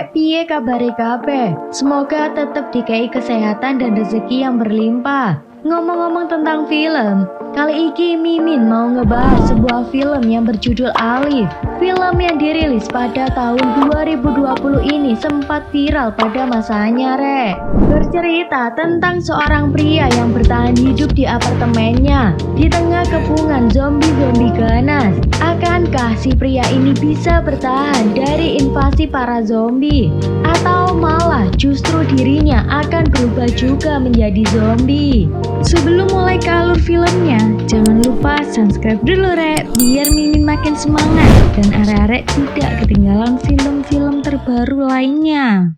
Rek, piye kabare kabeh? Semoga tetap dikei kesehatan dan rezeki yang berlimpah. Ngomong-ngomong tentang film, kali ini Mimin mau ngebahas sebuah film yang berjudul Alif. Film yang dirilis pada tahun 2020 ini sempat viral pada masanya, Rek. Bercerita tentang seorang pria yang bertahan hidup di apartemennya di tengah kepungan zombie-zombie ganas. Akankah si pria ini bisa bertahan dari invasi para zombie? Atau malah justru dirinya akan berubah juga menjadi zombie? Sebelum mulai ke alur filmnya, jangan lupa subscribe dulu, Rek, biar Mimin makin semangat dan arek-arek tidak ketinggalan film-film terbaru lainnya.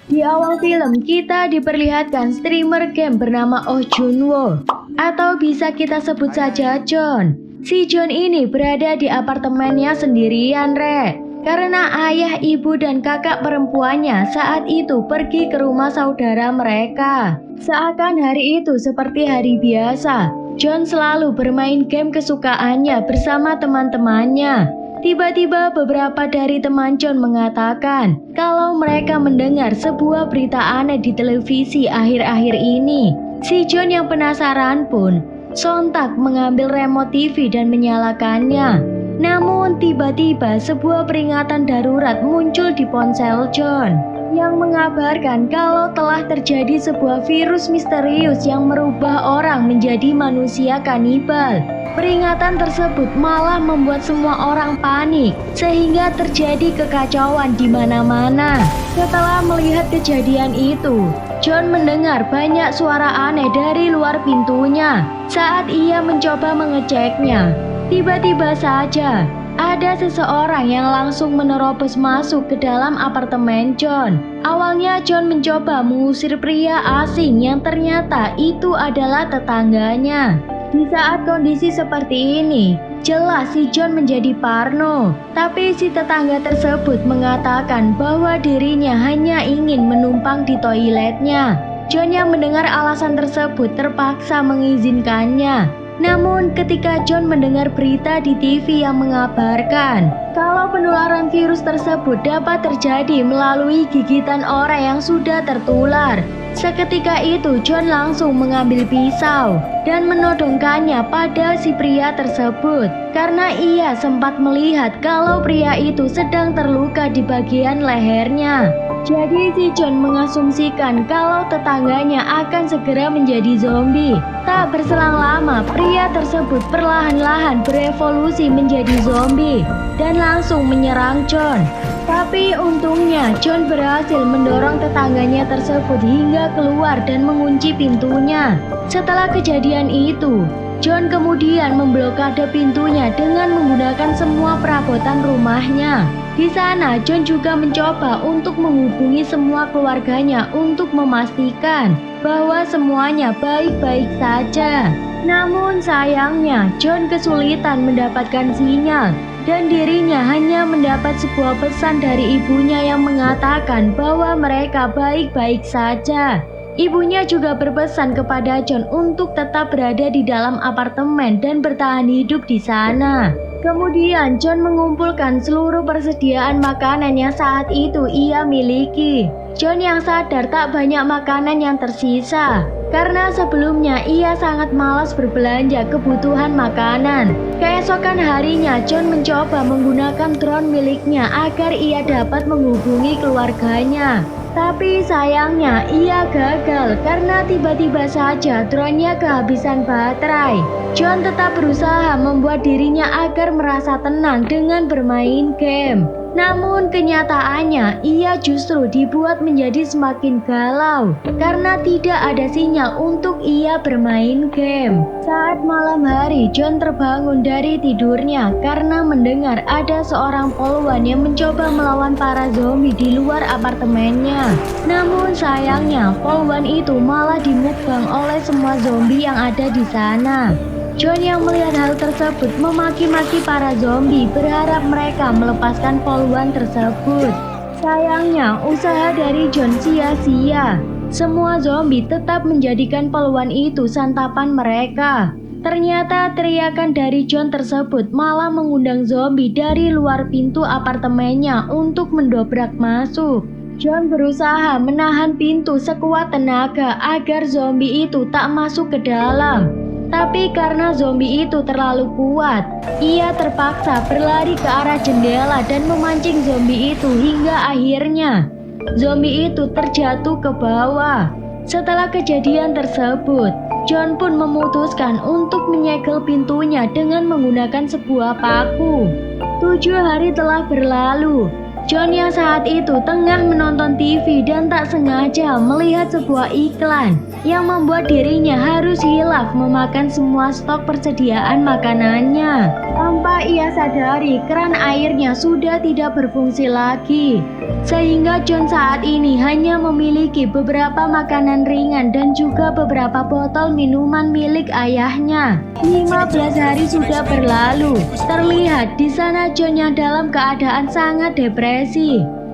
Di awal film, kita diperlihatkan streamer game bernama Oh Junwo, atau bisa kita sebut saja John. Si John ini berada di apartemennya sendirian, Rek, karena ayah, ibu, dan kakak perempuannya saat itu pergi ke rumah saudara mereka. Seakan hari itu seperti hari biasa, John selalu bermain game kesukaannya bersama teman-temannya. Tiba-tiba beberapa dari teman John mengatakan kalau mereka mendengar sebuah berita aneh di televisi akhir-akhir ini. Si John yang penasaran pun sontak mengambil remote TV dan menyalakannya. Namun tiba-tiba sebuah peringatan darurat muncul di ponsel John yang mengabarkan kalau telah terjadi sebuah virus misterius yang merubah orang menjadi manusia kanibal. Peringatan tersebut malah membuat semua orang panik sehingga terjadi kekacauan di mana-mana. Setelah melihat kejadian itu, John mendengar banyak suara aneh dari luar pintunya. Saat ia mencoba mengeceknya, tiba-tiba saja ada seseorang yang langsung menerobos masuk ke dalam apartemen John. Awalnya John mencoba mengusir pria asing yang ternyata itu adalah tetangganya. Di saat kondisi seperti ini, jelas si John menjadi parno. Tapi si tetangga tersebut mengatakan bahwa dirinya hanya ingin menumpang di toiletnya. John yang mendengar alasan tersebut terpaksa mengizinkannya. Namun ketika John mendengar berita di TV yang mengabarkan kalau penularan virus tersebut dapat terjadi melalui gigitan orang yang sudah tertular, seketika itu John langsung mengambil pisau dan menodongkannya pada si pria tersebut karena ia sempat melihat kalau pria itu sedang terluka di bagian lehernya. Jadi si John mengasumsikan kalau tetangganya akan segera menjadi zombie. Tak berselang lama, pria tersebut perlahan-lahan berevolusi menjadi zombie dan langsung menyerang John. Tapi untungnya John berhasil mendorong tetangganya tersebut hingga keluar dan mengunci pintunya. Setelah kejadian itu, John kemudian memblokade pintunya dengan menggunakan semua perabotan rumahnya. Di sana, John juga mencoba untuk menghubungi semua keluarganya untuk memastikan bahwa semuanya baik-baik saja. Namun sayangnya, John kesulitan mendapatkan sinyal dan dirinya hanya mendapat sebuah pesan dari ibunya yang mengatakan bahwa mereka baik-baik saja. Ibunya juga berpesan kepada John untuk tetap berada di dalam apartemen dan bertahan hidup di sana. Kemudian John mengumpulkan seluruh persediaan makanan yang saat itu ia miliki. John yang sadar tak banyak makanan yang tersisa karena sebelumnya ia sangat malas berbelanja kebutuhan makanan. Keesokan harinya John mencoba menggunakan drone miliknya agar ia dapat menghubungi keluarganya. Tapi sayangnya ia gagal karena tiba-tiba saja drone-nya kehabisan baterai. John tetap berusaha membuat dirinya agar merasa tenang dengan bermain game. Namun kenyataannya ia justru dibuat menjadi semakin galau karena tidak ada sinyal untuk ia bermain game. Saat malam hari, John terbangun dari tidurnya karena mendengar ada seorang polwan yang mencoba melawan para zombie di luar apartemennya. Namun sayangnya polwan itu malah dimukbang oleh semua zombie yang ada di sana. John yang melihat hal tersebut memaki-maki para zombie berharap mereka melepaskan polwan tersebut. Sayangnya, usaha dari John sia-sia. Semua zombie tetap menjadikan peluang itu santapan mereka. Ternyata teriakan dari John tersebut malah mengundang zombie dari luar pintu apartemennya untuk mendobrak masuk. John berusaha menahan pintu sekuat tenaga agar zombie itu tak masuk ke dalam. Tapi karena zombie itu terlalu kuat, ia terpaksa berlari ke arah jendela dan memancing zombie itu hingga akhirnya zombie itu terjatuh ke bawah. Setelah kejadian tersebut, John pun memutuskan untuk menyegel pintunya dengan menggunakan sebuah paku. 7 hari telah berlalu. John yang saat itu tengah menonton TV dan tak sengaja melihat sebuah iklan yang membuat dirinya harus hilaf memakan semua stok persediaan makanannya. Tanpa ia sadari, keran airnya sudah tidak berfungsi lagi. Sehingga John saat ini hanya memiliki beberapa makanan ringan dan juga beberapa botol minuman milik ayahnya. 15 hari sudah berlalu. Terlihat di sana John yang dalam keadaan sangat depresi.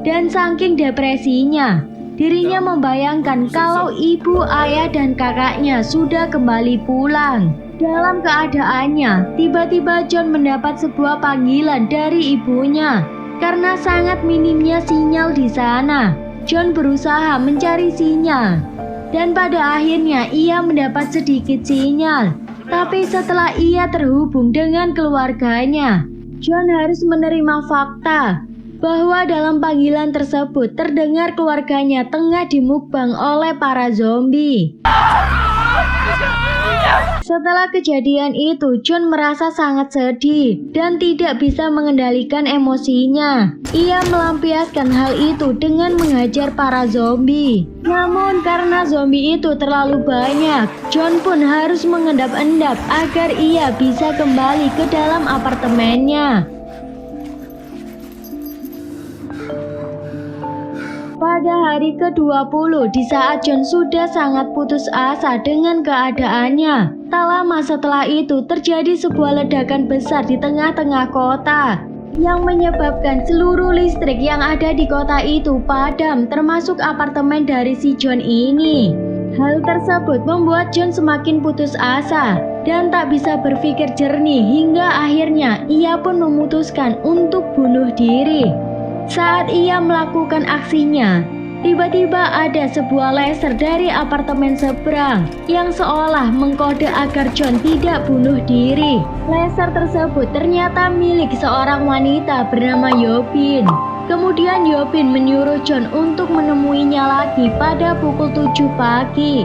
Dan saking depresinya, dirinya membayangkan kalau ibu, ayah, dan kakaknya sudah kembali pulang. Dalam keadaannya, tiba-tiba John mendapat sebuah panggilan dari ibunya. Karena sangat minimnya sinyal di sana, John berusaha mencari sinyal. Dan pada akhirnya ia mendapat sedikit sinyal. Tapi setelah ia terhubung dengan keluarganya, John harus menerima fakta bahwa dalam panggilan tersebut terdengar keluarganya tengah dimukbang oleh para zombie. Setelah kejadian itu, John merasa sangat sedih dan tidak bisa mengendalikan emosinya. Ia melampiaskan hal itu dengan menghajar para zombie. Namun karena zombie itu terlalu banyak, John pun harus mengendap-endap agar ia bisa kembali ke dalam apartemennya. Pada hari ke-20, di saat John sudah sangat putus asa dengan keadaannya, tak lama setelah itu terjadi sebuah ledakan besar di tengah-tengah kota yang menyebabkan seluruh listrik yang ada di kota itu padam, termasuk apartemen dari si John ini. Hal tersebut membuat John semakin putus asa dan tak bisa berpikir jernih hingga akhirnya ia pun memutuskan untuk bunuh diri. Saat ia melakukan aksinya, tiba-tiba ada sebuah laser dari apartemen seberang yang seolah mengkode agar John tidak bunuh diri. Laser tersebut ternyata milik seorang wanita bernama Yobin. Kemudian Yobin menyuruh John untuk menemuinya lagi pada pukul 7 pagi.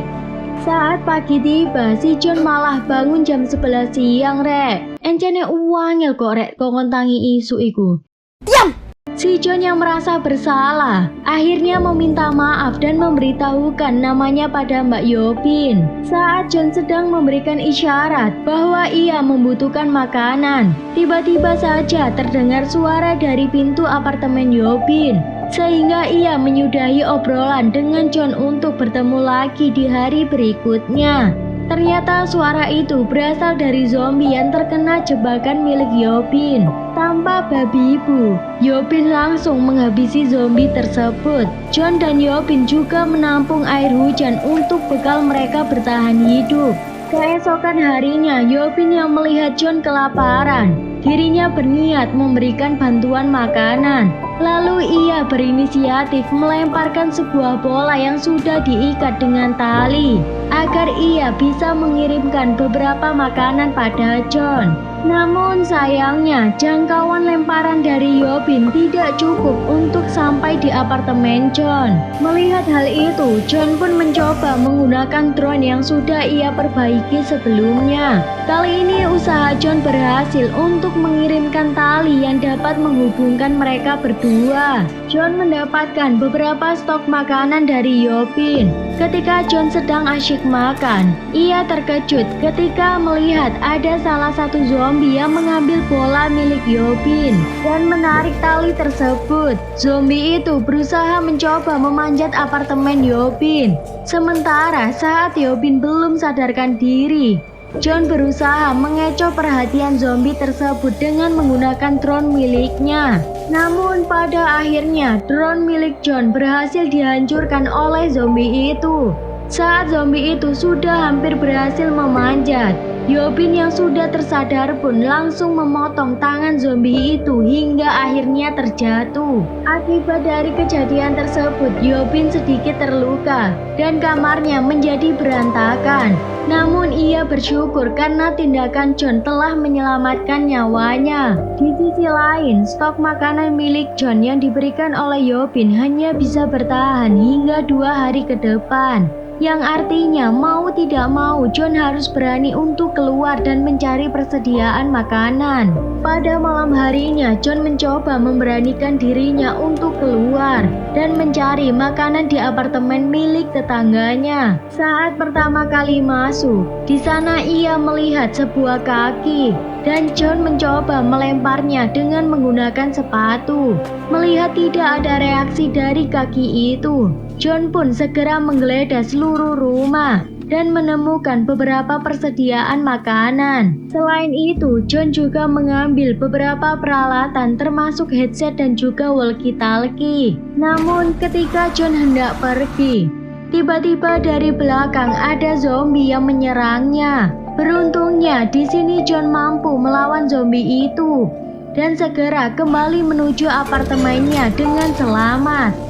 Saat pagi tiba, si John malah bangun jam 11 siang, rek. Encene uangil kok, rek, kok tangi isu iku. Diam! Si John yang merasa bersalah akhirnya meminta maaf dan memberitahukan namanya pada Mbak Yobin. Saat John sedang memberikan isyarat bahwa ia membutuhkan makanan, tiba-tiba saja terdengar suara dari pintu apartemen Yobin. Sehingga ia menyudahi obrolan dengan John untuk bertemu lagi di hari berikutnya. Ternyata suara itu berasal dari zombie yang terkena jebakan milik Yobin. Tanpa babi ibu, Yobin langsung menghabisi zombie tersebut. John dan Yobin juga menampung air hujan untuk bekal mereka bertahan hidup. Keesokan harinya, Yobin yang melihat John kelaparan, dirinya berniat memberikan bantuan makanan. Lalu ia berinisiatif melemparkan sebuah bola yang sudah diikat dengan tali agar ia bisa mengirimkan beberapa makanan pada John. Namun sayangnya jangkauan lemparan dari Yobin tidak cukup untuk sampai di apartemen John. Melihat hal itu, John pun mencoba menggunakan drone yang sudah ia perbaiki sebelumnya. Kali ini usaha John berhasil untuk mengirimkan tali yang dapat menghubungkan mereka berdua. John mendapatkan beberapa stok makanan dari Yobin. Ketika John sedang asyik makan, ia terkejut ketika melihat ada salah satu zombie yang mengambil bola milik Yobin dan menarik tali tersebut. Zombie itu berusaha mencoba memanjat apartemen Yobin. Sementara saat Yobin belum sadarkan diri, John berusaha mengecoh perhatian zombie tersebut dengan menggunakan drone miliknya. Namun pada akhirnya drone milik John berhasil dihancurkan oleh zombie itu. Saat zombie itu sudah hampir berhasil memanjat, Yobin yang sudah tersadar pun langsung memotong tangan zombie itu hingga akhirnya terjatuh. Akibat dari kejadian tersebut, Yobin sedikit terluka dan kamarnya menjadi berantakan. Namun ia bersyukur karena tindakan John telah menyelamatkan nyawanya. Di sisi lain, stok makanan milik John yang diberikan oleh Yobin hanya bisa bertahan hingga 2 hari ke depan. Yang artinya mau tidak mau John harus berani untuk keluar dan mencari persediaan makanan. Pada malam harinya John mencoba memberanikan dirinya untuk keluar dan mencari makanan di apartemen milik tetangganya. Saat pertama kali masuk, di sana ia melihat sebuah kaki dan John mencoba melemparnya dengan menggunakan sepatu. Melihat tidak ada reaksi dari kaki itu, John pun segera menggeledah seluruh rumah dan menemukan beberapa persediaan makanan. Selain itu, John juga mengambil beberapa peralatan termasuk headset dan juga walkie-talkie. Namun ketika John hendak pergi, tiba-tiba dari belakang ada zombie yang menyerangnya. Beruntungnya di sini John mampu melawan zombie itu dan segera kembali menuju apartemennya dengan selamat.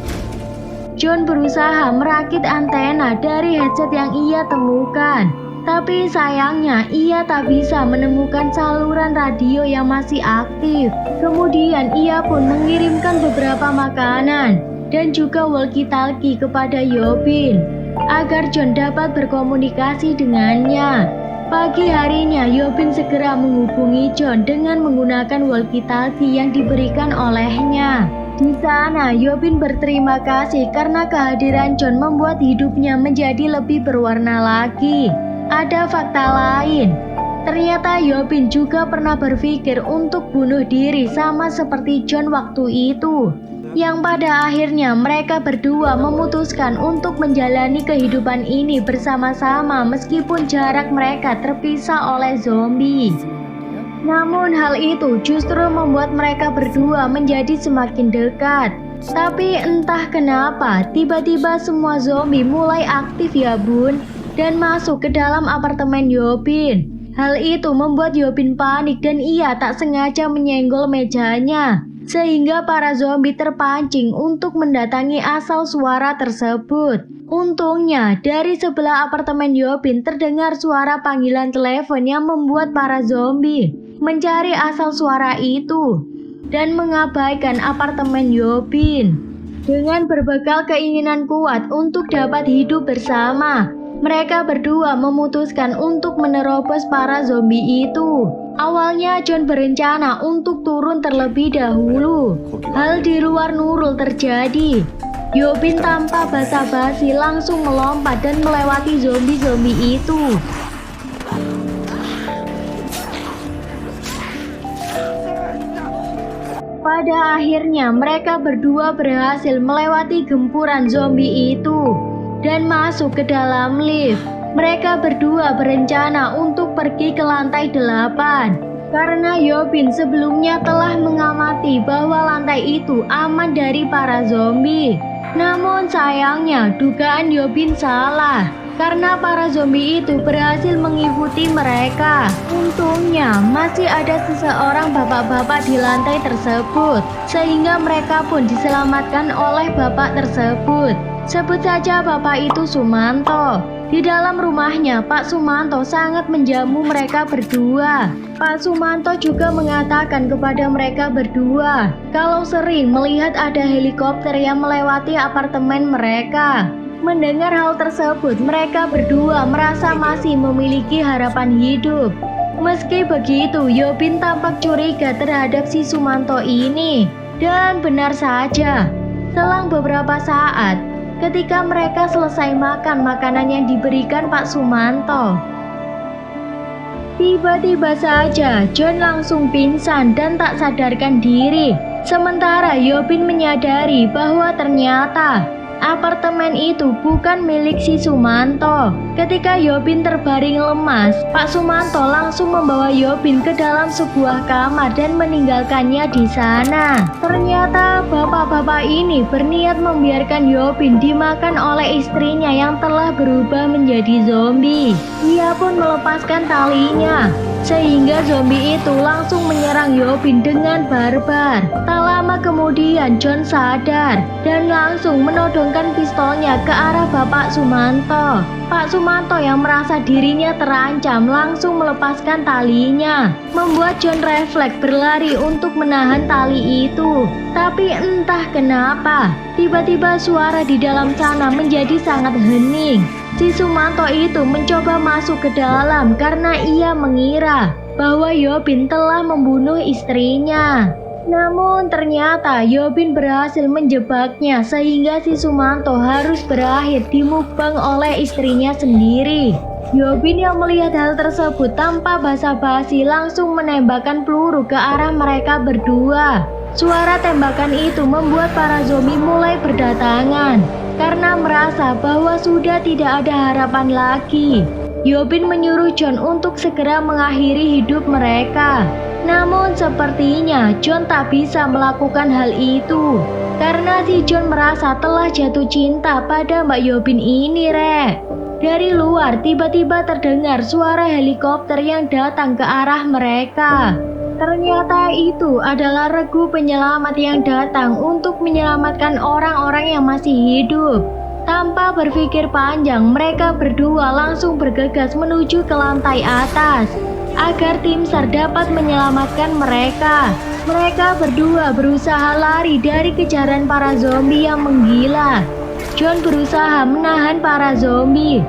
John berusaha merakit antena dari headset yang ia temukan, tapi sayangnya ia tak bisa menemukan saluran radio yang masih aktif. Kemudian ia pun mengirimkan beberapa makanan dan juga walkie-talkie kepada Yobin agar John dapat berkomunikasi dengannya. Pagi harinya Yobin segera menghubungi John dengan menggunakan walkie-talkie yang diberikan olehnya. Di sana, Yobin berterima kasih karena kehadiran John membuat hidupnya menjadi lebih berwarna lagi. Ada fakta lain. Ternyata Yobin juga pernah berpikir untuk bunuh diri sama seperti John waktu itu. Yang pada akhirnya mereka berdua memutuskan untuk menjalani kehidupan ini bersama-sama meskipun jarak mereka terpisah oleh zombie. Namun hal itu justru membuat mereka berdua menjadi semakin dekat. Tapi entah kenapa tiba-tiba semua zombie mulai aktif ya bun dan masuk ke dalam apartemen Yobin. Hal itu membuat Yobin panik dan ia tak sengaja menyenggol mejanya, sehingga para zombie terpancing untuk mendatangi asal suara tersebut. Untungnya dari sebelah apartemen Yobin terdengar suara panggilan telepon yang membuat para zombie mencari asal suara itu dan mengabaikan apartemen Yobin. Dengan berbekal keinginan kuat untuk dapat hidup bersama, mereka berdua memutuskan untuk menerobos para zombie itu. Awalnya John berencana untuk turun terlebih dahulu. Hal di luar Nurul terjadi. Yobin tanpa basa-basi langsung melompat dan melewati zombie-zombie itu. Pada akhirnya mereka berdua berhasil melewati gempuran zombie itu dan masuk ke dalam lift. Mereka berdua berencana untuk pergi ke lantai 8 karena Yobin sebelumnya telah mengamati bahwa lantai itu aman dari para zombie. Namun sayangnya dugaan Yobin salah karena para zombie itu berhasil mengikuti mereka. Untungnya masih ada seseorang bapak-bapak di lantai tersebut sehingga mereka pun diselamatkan oleh bapak tersebut. Sebut saja bapak itu Sumanto. Di dalam rumahnya, Pak Sumanto sangat menjamu mereka berdua. Pak Sumanto juga mengatakan kepada mereka berdua kalau sering melihat ada helikopter yang melewati apartemen mereka. Mendengar hal tersebut, mereka berdua merasa masih memiliki harapan hidup. Meski begitu, Yobin tampak curiga terhadap si Sumanto ini. Dan benar saja, selang beberapa saat, ketika mereka selesai makan makanan yang diberikan Pak Sumanto, tiba-tiba saja John langsung pingsan dan tak sadarkan diri. Sementara Yobin menyadari bahwa ternyata apartemen itu bukan milik si Sumanto. Ketika Yobin terbaring lemas, Pak Sumanto langsung membawa Yobin ke dalam sebuah kamar dan meninggalkannya di sana. Ternyata bapak-bapak ini berniat membiarkan Yobin dimakan oleh istrinya yang telah berubah menjadi zombie. Ia pun melepaskan talinya, sehingga zombie itu langsung menyerang Yobin dengan barbar. Tak lama kemudian John sadar dan langsung menodongkan pistolnya ke arah Bapak Sumanto. Pak Sumanto yang merasa dirinya terancam langsung melepaskan talinya, membuat John refleks berlari untuk menahan tali itu. Tapi entah kenapa, tiba-tiba suara di dalam sana menjadi sangat hening. Si Sumanto itu mencoba masuk ke dalam karena ia mengira bahwa Yobin telah membunuh istrinya. Namun ternyata Yobin berhasil menjebaknya sehingga si Sumanto harus berakhir dimukbang oleh istrinya sendiri. Yobin yang melihat hal tersebut tanpa basa-basi langsung menembakkan peluru ke arah mereka berdua. Suara tembakan itu membuat para zombie mulai berdatangan karena merasa bahwa sudah tidak ada harapan lagi. Yobin menyuruh John untuk segera mengakhiri hidup mereka. Namun sepertinya John tak bisa melakukan hal itu karena si John merasa telah jatuh cinta pada Mbak Yobin ini, Rek. Dari luar tiba-tiba terdengar suara helikopter yang datang ke arah mereka. Ternyata itu adalah regu penyelamat yang datang untuk menyelamatkan orang-orang yang masih hidup. Tanpa berpikir panjang, mereka berdua langsung bergegas menuju ke lantai atas agar tim SAR dapat menyelamatkan mereka. Mereka berdua berusaha lari dari kejaran para zombie yang menggila. John berusaha menahan para zombie,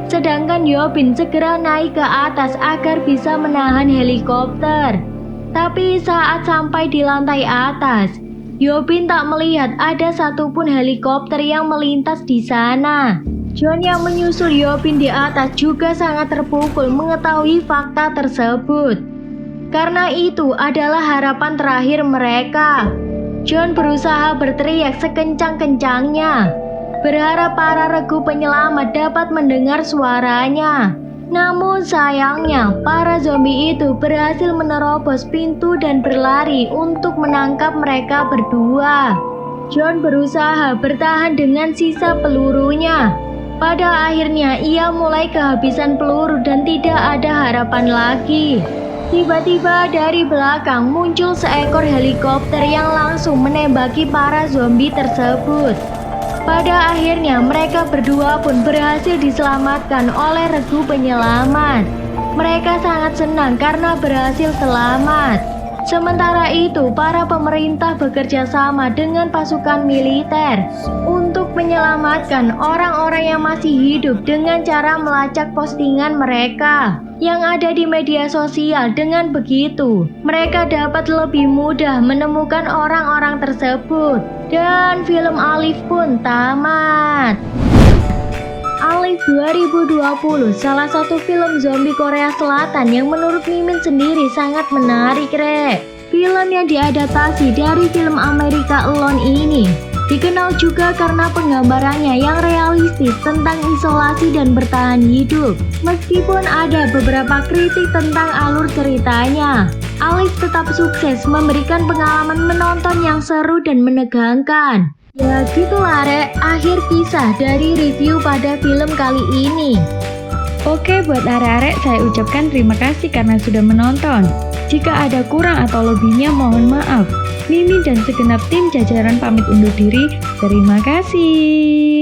sedangkan Yobin segera naik ke atas agar bisa menahan helikopter. Tapi saat sampai di lantai atas, Yobin tak melihat ada satupun helikopter yang melintas di sana. John yang menyusul Yobin di atas juga sangat terpukul mengetahui fakta tersebut. Karena itu adalah harapan terakhir mereka. John berusaha berteriak sekencang-kencangnya, berharap para regu penyelamat dapat mendengar suaranya. Namun sayangnya, para zombie itu berhasil menerobos pintu dan berlari untuk menangkap mereka berdua. John berusaha bertahan dengan sisa pelurunya. Pada akhirnya ia mulai kehabisan peluru dan tidak ada harapan lagi. Tiba-tiba dari belakang muncul seekor helikopter yang langsung menembaki para zombie tersebut. Pada akhirnya mereka berdua pun berhasil diselamatkan oleh regu penyelamat. Mereka sangat senang karena berhasil selamat. Sementara itu, para pemerintah bekerja sama dengan pasukan militer untuk menyelamatkan orang-orang yang masih hidup dengan cara melacak postingan mereka yang ada di media sosial. Dengan begitu, mereka dapat lebih mudah menemukan orang-orang tersebut. Dan film Alif pun tamat. Alif 2020 salah satu film zombie Korea Selatan yang menurut Mimin sendiri sangat menarik, Rek. Film yang diadaptasi dari film Amerika Alone ini dikenal juga karena penggambarannya yang realistis tentang isolasi dan bertahan hidup. Meskipun ada beberapa kritik tentang alur ceritanya, Alif tetap sukses memberikan pengalaman menonton yang seru dan menegangkan. Ya gitulah, Rek, akhir kisah dari review pada film kali ini. Oke, buat arek-arek saya ucapkan terima kasih karena sudah menonton. Jika ada kurang atau lebihnya mohon maaf. Mimin dan segenap tim jajaran pamit undur diri. Terima kasih.